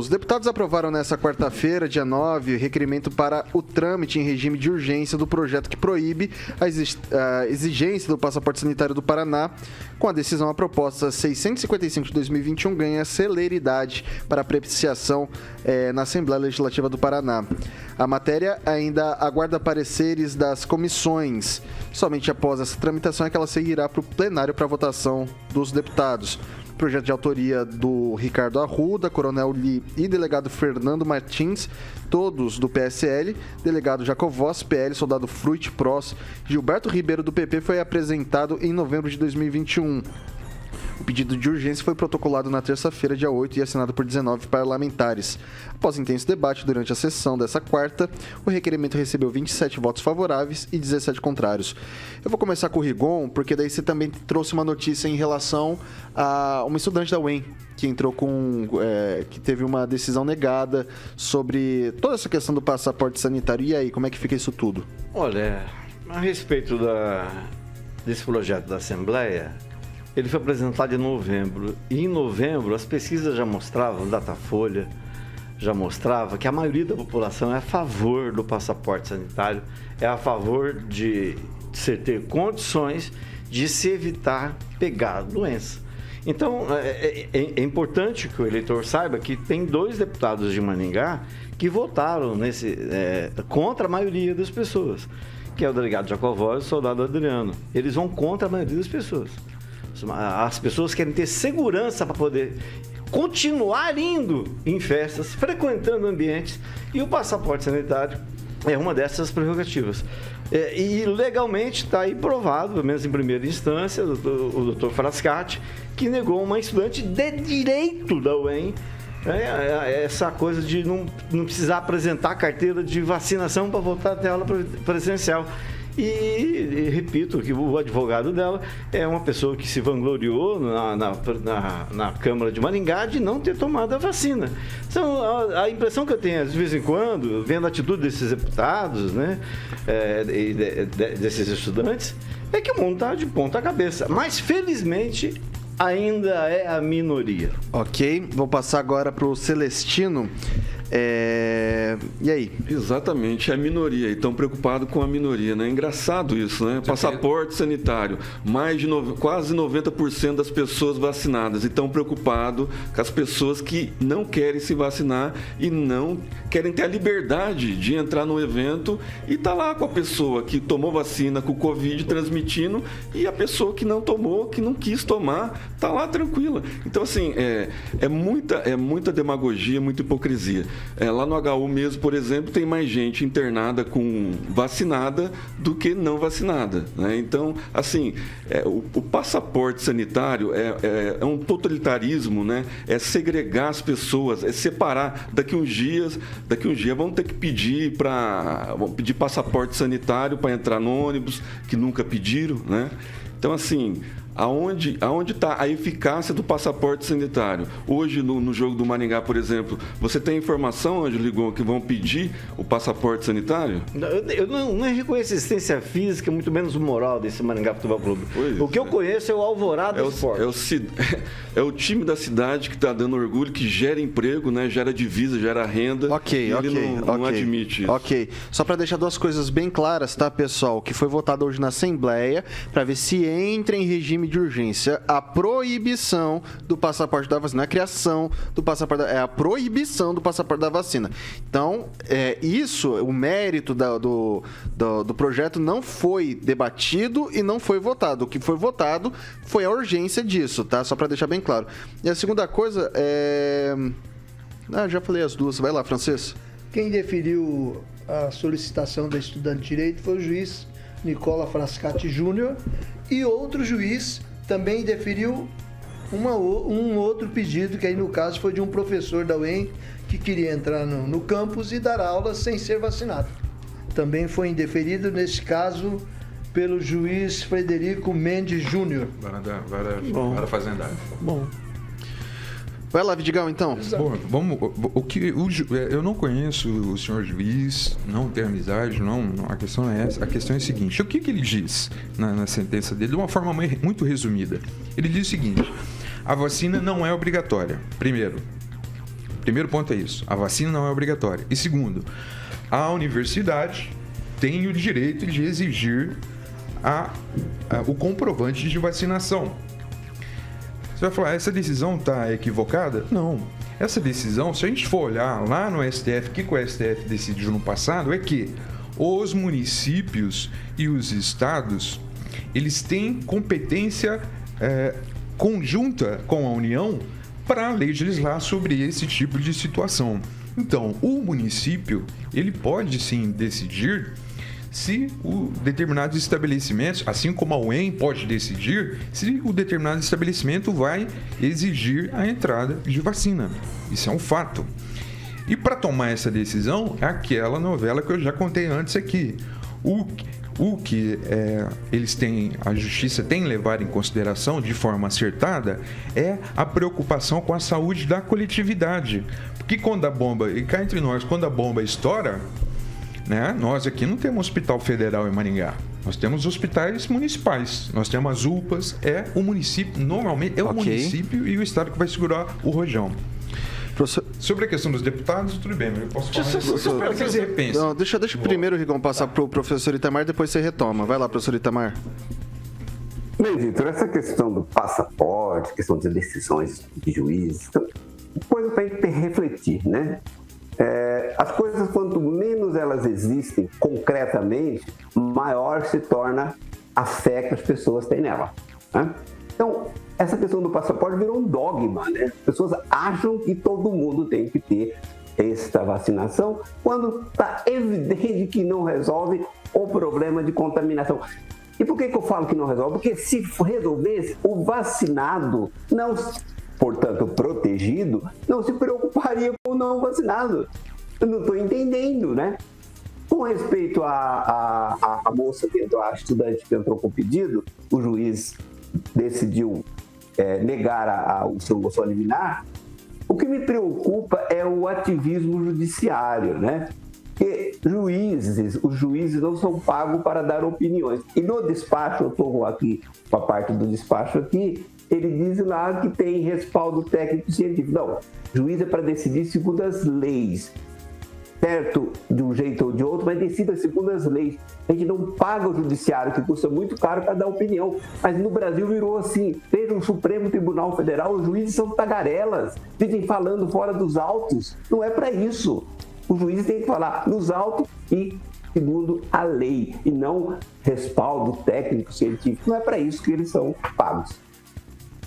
Os deputados aprovaram nesta quarta-feira, dia 9, requerimento para o trâmite em regime de urgência do projeto que proíbe a exigência do passaporte sanitário do Paraná. Com a decisão, a proposta 655 de 2021 ganha celeridade para apreciação na Assembleia Legislativa do Paraná. A matéria ainda aguarda pareceres das comissões. Somente após essa tramitação é que ela seguirá para o plenário para votação dos deputados. Projeto de autoria do Ricardo Arruda, Coronel Li e delegado Fernando Martins, todos do PSL, delegado Jacovós, PL, soldado Fruit, PROS, Gilberto Ribeiro do PP, foi apresentado em novembro de 2021. O pedido de urgência foi protocolado na terça-feira, dia 8, e assinado por 19 parlamentares. Após intenso debate durante a sessão dessa quarta, o requerimento recebeu 27 votos favoráveis e 17 contrários. Eu vou começar com o Rigon, porque daí você também trouxe uma notícia em relação a uma estudante da UEM, que entrou que teve uma decisão negada sobre toda essa questão do passaporte sanitário. E aí, como é que fica isso tudo? Olha, a respeito desse projeto da Assembleia, ele foi apresentado em novembro, e em novembro as pesquisas já mostravam, Datafolha já mostrava que a maioria da população é a favor do passaporte sanitário, é a favor de se ter condições de se evitar pegar a doença. Então, é importante que o eleitor saiba que tem 2 deputados de Maringá que votaram contra a maioria das pessoas, que é o delegado Jacovós e o soldado Adriano. Eles vão contra a maioria das pessoas. As pessoas querem ter segurança para poder continuar indo em festas, frequentando ambientes, e o passaporte sanitário é uma dessas prerrogativas. E legalmente está aí provado, pelo menos em primeira instância, o doutor Frascati, que negou uma estudante de direito da UEM essa coisa de não precisar apresentar carteira de vacinação para voltar até a aula presencial. E repito que o advogado dela é uma pessoa que se vangloriou na Câmara de Maringá de não ter tomado a vacina. Então, a impressão que eu tenho, de vez em quando, vendo a atitude desses deputados, desses estudantes, é que o mundo está de ponta cabeça. Mas, felizmente, ainda é a minoria. Ok, vou passar agora para o Celestino. E aí? Exatamente, é a minoria, e estão preocupados com a minoria, né? É engraçado isso, né? Passaporte sanitário, quase 90% das pessoas vacinadas, e estão preocupados com as pessoas que não querem se vacinar e não querem ter a liberdade de entrar no evento e tá lá com a pessoa que tomou vacina com o Covid transmitindo, e a pessoa que não tomou, que não quis tomar, tá lá tranquila. Então, assim, é muita demagogia, muita hipocrisia. Lá no HU mesmo, por exemplo, tem mais gente internada com vacinada do que não vacinada, né? Então, assim, o passaporte sanitário é um totalitarismo, né? É segregar as pessoas, é separar. Daqui uns dias vão ter que pedir passaporte sanitário para entrar no ônibus, que nunca pediram, né? Então, assim, aonde está a eficácia do passaporte sanitário? Hoje, no jogo do Maringá, por exemplo, você tem informação, Ângelo Rigon, que vão pedir o passaporte sanitário? Eu não reconheço a existência física, muito menos moral desse Maringá Futebol Clube. O que eu conheço é o Alvorada Esporte. É o time da cidade que está dando orgulho, que gera emprego, né? Gera divisa, gera renda. Ele não admite isso. Ok. Só para deixar 2 coisas bem claras, tá, pessoal? Que foi votado hoje na Assembleia para ver se entra em regime de urgência a proibição do passaporte da vacina, a criação do passaporte, a proibição do passaporte da vacina. Então, o mérito do projeto não foi debatido e não foi votado. O que foi votado foi a urgência disso, tá? Só para deixar bem claro. E a segunda coisa já falei as 2. Vai lá, Francês. Quem deferiu a solicitação da estudante de direito foi o juiz Nicola Frascati Júnior, e outro juiz também deferiu um outro pedido, que aí no caso foi de um professor da UEM que queria entrar no campus e dar aula sem ser vacinado. Também foi indeferido, nesse caso, pelo juiz Frederico Mendes Júnior. Vara fazendária. Bom. Vai lá, Vidigão, então. Bom, eu não conheço o senhor juiz, não tenho amizade, a questão é essa. A questão é a seguinte: o que ele diz na sentença dele, de uma forma muito resumida? Ele diz o seguinte: a vacina não é obrigatória, primeiro. Primeiro ponto é isso. A vacina não é obrigatória. E segundo, a universidade tem o direito de exigir o comprovante de vacinação. Você vai falar, essa decisão está equivocada? Não. Essa decisão, se a gente for olhar lá no STF, o que o STF decidiu no passado é que os municípios e os estados, eles têm competência conjunta com a União para legislar sobre esse tipo de situação. Então, o município, ele pode sim decidir se o determinados estabelecimentos, assim como a UEM pode decidir se o determinado estabelecimento vai exigir a entrada de vacina. Isso é um fato. E para tomar essa decisão, é aquela novela que eu já contei antes aqui. O que a justiça tem levado em consideração de forma acertada é a preocupação com a saúde da coletividade. Porque quando a bomba, e cá entre nós, quando a bomba estoura, né, nós aqui não temos hospital federal em Maringá. Nós temos hospitais municipais. Nós temos as UPAs. O município, normalmente, o município e o estado que vai segurar o rojão. Sobre a questão dos deputados, tudo bem, mas eu posso falar. Deixa primeiro o Rigon passar para o professor Itamar, depois você retoma. Vai lá, professor Itamar. Bem, Vitor, essa questão do passaporte, questão de decisões de juízes, coisa para a gente refletir, né? As coisas, quanto menos elas existem concretamente, maior se torna a fé que as pessoas têm nela, né? Então, essa questão do passaporte virou um dogma, né? As pessoas acham que todo mundo tem que ter esta vacinação, quando está evidente que não resolve o problema de contaminação. E por que eu falo que não resolve? Porque se resolvesse, o vacinado, não, portanto protegido, não se preocuparia com o não vacinado. Eu não estou entendendo, né? Com respeito à moça que entrou, a estudante que entrou com o pedido, o juiz decidiu negar o seu liminar. O que me preocupa é o ativismo judiciário, né? Porque os juízes não são pagos para dar opiniões. E no despacho, eu estou aqui com a parte do despacho aqui, ele diz lá que tem respaldo técnico-científico. Não, juiz é para decidir segundo as leis. Certo, de um jeito ou de outro, mas decida segundo as leis. A gente não paga o judiciário, que custa muito caro para dar opinião. Mas no Brasil virou assim. Veja o Supremo Tribunal Federal, os juízes são tagarelas, vivem falando fora dos autos. Não é para isso. Os juízes têm que falar nos autos e segundo a lei, e não respaldo técnico, científico. Não é para isso que eles são pagos.